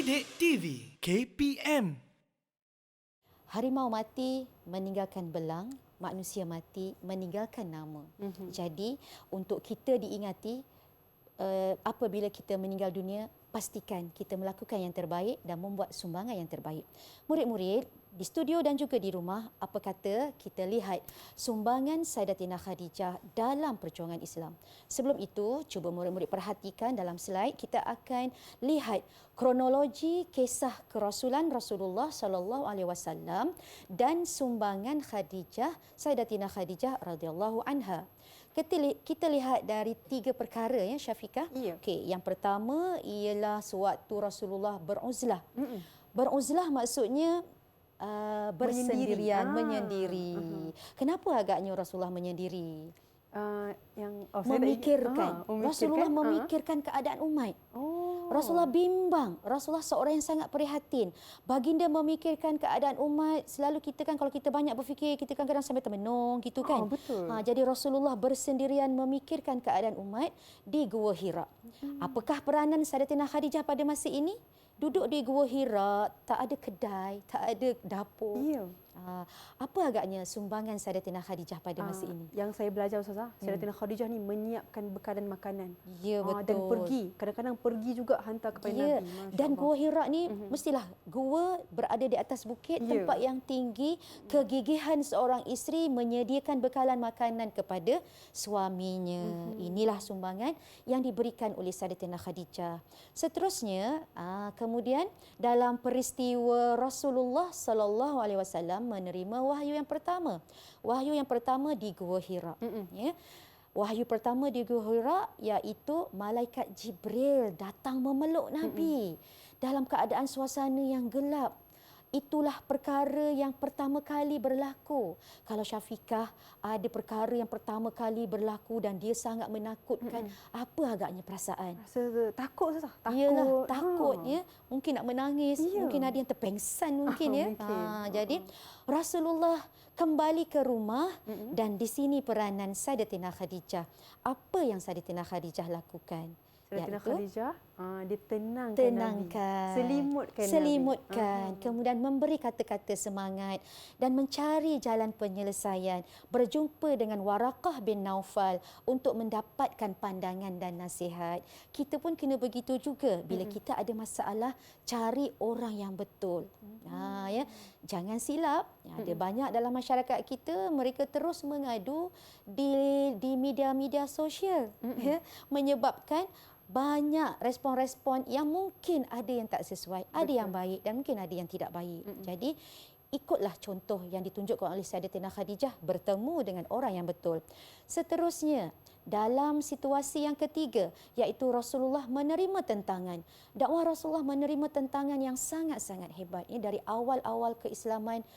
Didik TV KPM. Harimau mati meninggalkan belang, manusia mati meninggalkan nama. Jadi untuk kita diingati apabila kita meninggal dunia, pastikan kita melakukan yang terbaik dan membuat sumbangan yang terbaik. Murid-murid di studio dan juga di rumah, apa kata kita lihat sumbangan Sayyidatina Khadijah dalam perjuangan Islam. Sebelum itu, cuba murid-murid perhatikan dalam slide, kita akan lihat kronologi kisah kerasulan Rasulullah sallallahu alaihi wasallam dan sumbangan Khadijah, Sayyidatina Khadijah radhiyallahu anha. Kita lihat dari 3 perkara ya Syafiqah. Ya. Okey, yang pertama ialah sewaktu Rasulullah beruzlah. Beruzlah maksudnya bersendirian, menyendiri. Kenapa agaknya Rasulullah menyendiri? Memikirkan. Rasulullah memikirkan keadaan umat. Rasulullah bimbang. Rasulullah seorang yang sangat prihatin. Baginda memikirkan keadaan umat. Selalu kita kan kalau kita banyak berfikir, kita kan kadang sampai termenung gitu kan. Betul. Jadi Rasulullah bersendirian memikirkan keadaan umat di Gua Hira. Apakah peranan Sayyidatina Khadijah pada masa ini? Duduk di Gua Hira, tak ada kedai, tak ada dapur. Ya. Apa agaknya sumbangan Sayyidatina Khadijah pada masa ini? Yang saya belajar Ustazah, Sayyidatina Khadijah ni menyiapkan bekalan makanan. Ya, betul. Dan pergi, kadang-kadang pergi juga hantar kepada Ya. Nabi. Masya Dan Allah. Gua Hira ni mestilah gua berada di atas bukit, tempat yang tinggi, kegigihan seorang isteri menyediakan bekalan makanan kepada suaminya. Inilah sumbangan yang diberikan oleh Sayyidatina Khadijah. Seterusnya, kemudian dalam peristiwa Rasulullah sallallahu alaihi wasallam menerima wahyu yang pertama. Wahyu yang pertama di Gua Hira. Ya. Wahyu pertama di Gua Hira iaitu malaikat Jibril datang memeluk Nabi dalam keadaan suasana yang gelap. Itulah perkara yang pertama kali berlaku. Kalau Syafiqah ada perkara yang pertama kali berlaku dan dia sangat menakutkan, apa agaknya perasaan? Rasa takut Ustazah. Takut. Yalah, takut ya. Mungkin nak menangis, mungkin ada yang terpengsan mungkin ya. Jadi Rasulullah kembali ke rumah dan di sini peranan Sayyidatina Khadijah. Apa yang Sayyidatina Khadijah lakukan? Sayyidatina Khadijah dia tenangkan Tenangkan, Nabi. selimutkan, kemudian memberi kata-kata semangat dan mencari jalan penyelesaian, berjumpa dengan Waraqah bin Naufal untuk mendapatkan pandangan dan nasihat. Kita pun kena begitu juga bila kita ada masalah, cari orang yang betul. Ya, jangan silap. Ada banyak dalam masyarakat kita mereka terus mengadu di media-media sosial ya, menyebabkan banyak respon-respon yang mungkin ada yang tak sesuai, ada yang baik dan mungkin ada yang tidak baik. Jadi ikutlah contoh yang ditunjukkan oleh Sayyidatina Khadijah, bertemu dengan orang yang betul. Seterusnya, dalam situasi yang ketiga, iaitu Rasulullah menerima tentangan. Dakwah Rasulullah menerima tentangan yang sangat-sangat hebat. Dari awal-awal keislaman,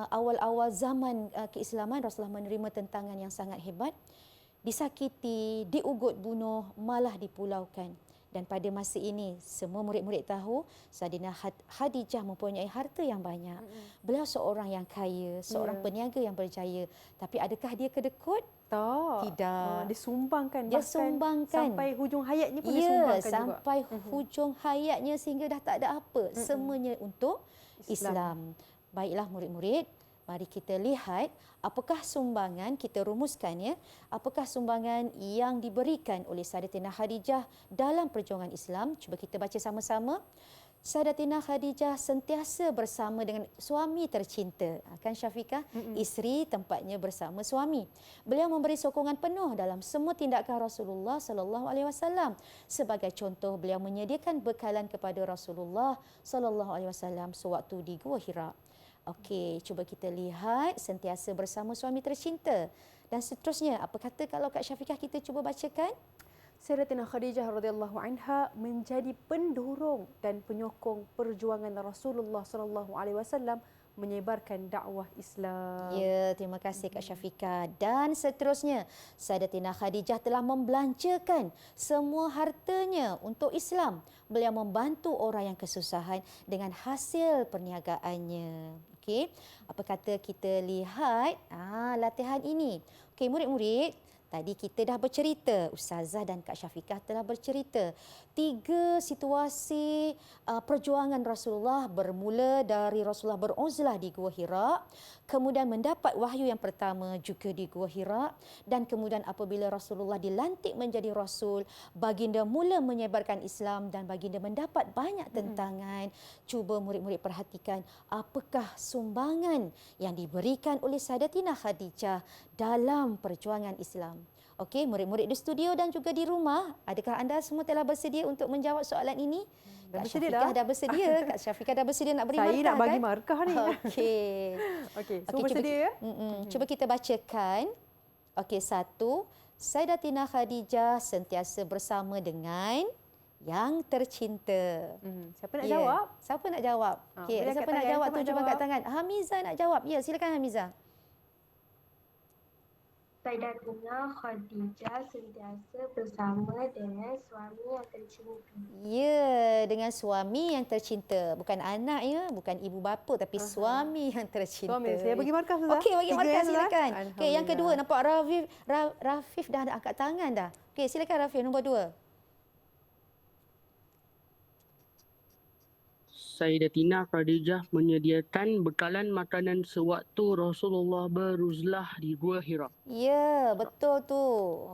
awal-awal zaman keislaman, Rasulullah menerima tentangan yang sangat hebat. Disakiti, diugut bunuh, malah dipulaukan. Dan pada masa ini, semua murid-murid tahu Sayyidatina Khadijah mempunyai harta yang banyak. Beliau seorang yang kaya, seorang peniaga yang berjaya. Tapi adakah dia kedekut? Tak. Tidak. Disumbangkan. Dia Bahkan sumbangkan. sampai hujung hayatnya pun disumbangkan juga. Sampai hujung hayatnya sehingga dah tak ada apa. Semuanya untuk Islam. Baiklah murid-murid, mari kita lihat apakah sumbangan, kita rumuskan ya, apakah sumbangan yang diberikan oleh Sayyidatina Khadijah dalam perjuangan Islam. Cuba kita baca sama-sama. Sayyidatina Khadijah sentiasa bersama dengan suami tercinta. Kan Syafiqah, isteri tempatnya bersama suami. Beliau memberi sokongan penuh dalam semua tindakan Rasulullah sallallahu alaihi wasallam. Sebagai contoh, beliau menyediakan bekalan kepada Rasulullah sallallahu alaihi wasallam sewaktu di Gua Hira. Okey, cuba kita lihat sentiasa bersama suami tercinta. Dan seterusnya, apa kata kalau Kak Syafiqah kita cuba bacakan? Sayyidatina Khadijah radhiyallahu anha menjadi pendorong dan penyokong perjuangan Rasulullah sallallahu alaihi wasallam menyebarkan dakwah Islam. Ya, terima kasih Kak Syafiqah. Dan seterusnya, Sayyidatina Khadijah telah membelanjakan semua hartanya untuk Islam. Beliau membantu orang yang kesusahan dengan hasil perniagaannya. Okey, apa kata kita lihat latihan ini. Okey, murid-murid, Tadi kita dah bercerita, Ustazah dan Kak Syafiqah telah bercerita 3 situasi perjuangan Rasulullah bermula dari Rasulullah beruzlah di Gua Hira, kemudian mendapat wahyu yang pertama juga di Gua Hira, dan kemudian apabila Rasulullah dilantik menjadi Rasul, baginda mula menyebarkan Islam dan baginda mendapat banyak tentangan. Cuba murid-murid perhatikan apakah sumbangan yang diberikan oleh Sayyidatina Khadijah dalam perjuangan Islam. Okey, murid-murid di studio dan juga di rumah, adakah anda semua telah bersedia untuk menjawab soalan ini? Dah Kak bersedia Syafiqah dah. dah bersedia. Kak Syafiqah dah bersedia nak beri Saya markah nak bagi kan? markah ni. Okey. Okey, semua Okey, bersedia ya? Cuba kita bacakan. Okey, 1. Sayyidatina Khadijah sentiasa bersama dengan yang tercinta. Siapa nak Ya. jawab? Siapa nak jawab? Okey, boleh siapa angkat nak tangan, jawab? siapa nak Tunjukkan kat jawab? tangan. Hamiza nak jawab. Ya, silakan Hamiza. Sayyidatina Khadijah sentiasa bersama dengan suami yang tercinta. Ya, dengan suami yang tercinta. Bukan anak ya, bukan ibu bapa tapi suami yang tercinta. Suami. Saya bagi markah, Ustazah. Okey, bagi 3 markah yang dah. silakan. Okey, yang kedua Alhamdulillah. nampak Rafif dah ada angkat tangan dah. Okey, silakan Rafif nombor 2. Sayyidatina Khadijah menyediakan bekalan makanan sewaktu Rasulullah beruzlah di Gua Hira. Ya, betul tu.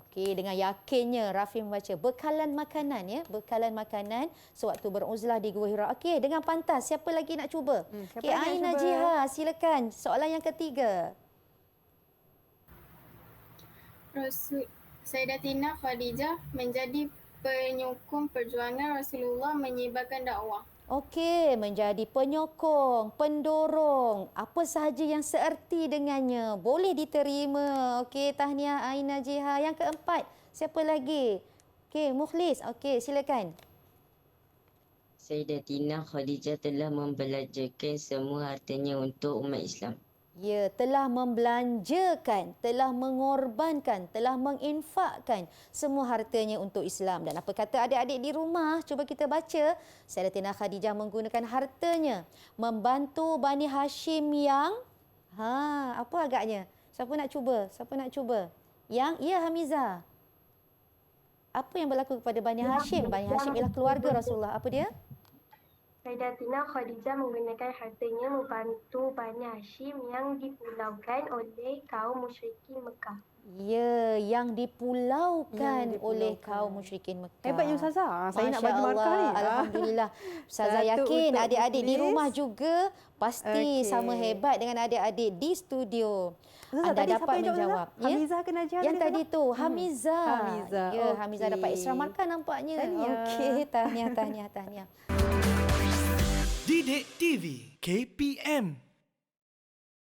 Okey, dengan yakinnya Rafif membaca bekalan makanan ya, bekalan makanan sewaktu beruzlah di Gua Hira. Okey, dengan pantas siapa lagi nak cuba? Siapa Okey, lagi nak Aina cuba? Jiha, silakan. Soalan yang ketiga. Sayyidatina Khadijah menjadi penyokong perjuangan Rasulullah menyebarkan dakwah. Okey, menjadi penyokong, pendorong, apa sahaja yang seerti dengannya boleh diterima. Okey, tahniah Aina Jiha. Yang keempat, siapa lagi? Okey, Mukhlis. Okey, silakan. Sayyidatina Khadijah telah membelanjakan semua hartanya untuk umat Islam. Ya, telah membelanjakan, telah mengorbankan, telah menginfakkan semua hartanya untuk Islam. Dan apa kata adik-adik di rumah? Cuba kita baca. Sayyidatina Khadijah menggunakan hartanya membantu Bani Hashim yang apa agaknya? Siapa nak cuba? Siapa nak cuba? Yang ya Hamiza. Apa yang berlaku kepada Bani Hashim? Bani Hashim ialah keluarga Rasulullah. Apa dia? Sayyidatina Khadijah menggunakan hartanya membantu Bani Hashim yang dipulaukan oleh kaum musyrikin Mekah. Ya, yang dipulaukan Yang oleh dipulaukan. kaum musyrikin Mekah. Hebatnya Ustazah. Saya nak Masya bagi markah Allah, ni. Alhamdulillah. Ustazah Satu yakin untuk adik-adik di Mukhlis. rumah juga pasti Okey. sama hebat dengan adik-adik di studio. Ustazah, Anda tadi siapa dapat yang jawab, menjawab. Ustazah? Hamizah ke Najah Yang tadi tadi siapa? tu, Hamiza. Hamizah, Ya, Hamiza dapat okey. extra markah nampaknya. Tahniah. Okey, tahniah. Didik TV KPM